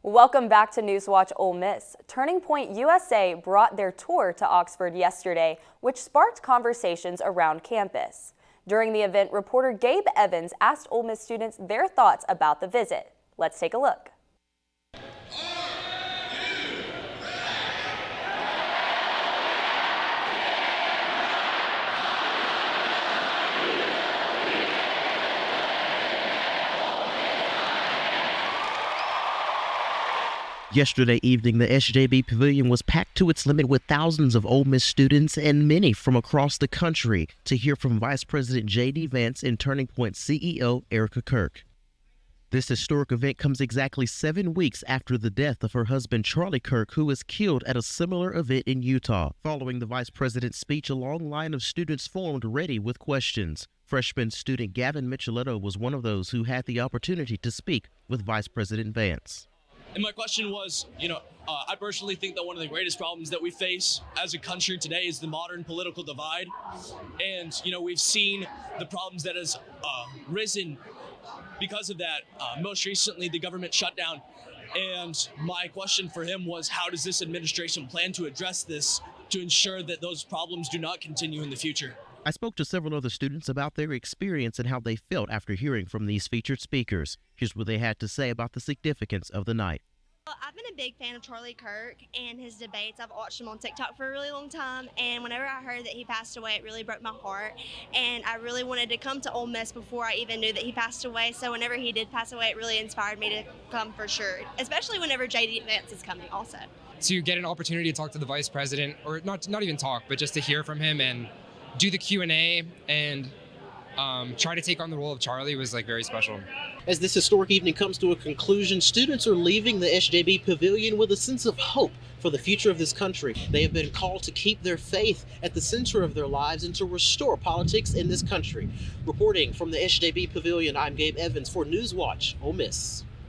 Welcome back to Newswatch Ole Miss. Turning Point USA brought their tour to Oxford yesterday, which sparked conversations around campus. During the event, reporter Gabe Evans asked Ole Miss students their thoughts about the visit. Let's take a look. Yesterday evening, the SJB Pavilion was packed to its limit with thousands of Ole Miss students and many from across the country to hear from Vice President J.D. Vance and Turning Point CEO Erica Kirk. This historic event comes exactly 7 weeks after the death of her husband Charlie Kirk, who was killed at a similar event in Utah. Following the Vice President's speech, a long line of students formed ready with questions. Freshman student Gavin Micheletto was one of those who had the opportunity to speak with Vice President Vance. And my question was, I personally think that one of the greatest problems that we face as a country today is the modern political divide. And, we've seen the problems that has risen because of that. Most recently, the government shutdown. And my question for him was, how does this administration plan to address this to ensure that those problems do not continue in the future? I spoke to several other students about their experience and how they felt after hearing from these featured speakers. Here's what they had to say about the significance of the night. Well, I've been a big fan of Charlie Kirk and his debates. I've watched him on TikTok for a really long time, and whenever I heard that he passed away, it really broke my heart, and I really wanted to come to Ole Miss before I even knew that he passed away. So whenever he did pass away, it really inspired me to come for sure, especially whenever J.D. Vance is coming also. To get an opportunity to talk to the vice president, or not even talk, but just to hear from him and do the Q&A and try to take on the role of Charlie was very special. As this historic evening comes to a conclusion, students are leaving the SJB Pavilion with a sense of hope for the future of this country. They have been called to keep their faith at the center of their lives and to restore politics in this country. Reporting from the SJB Pavilion, I'm Gabe Evans for Newswatch Ole Miss.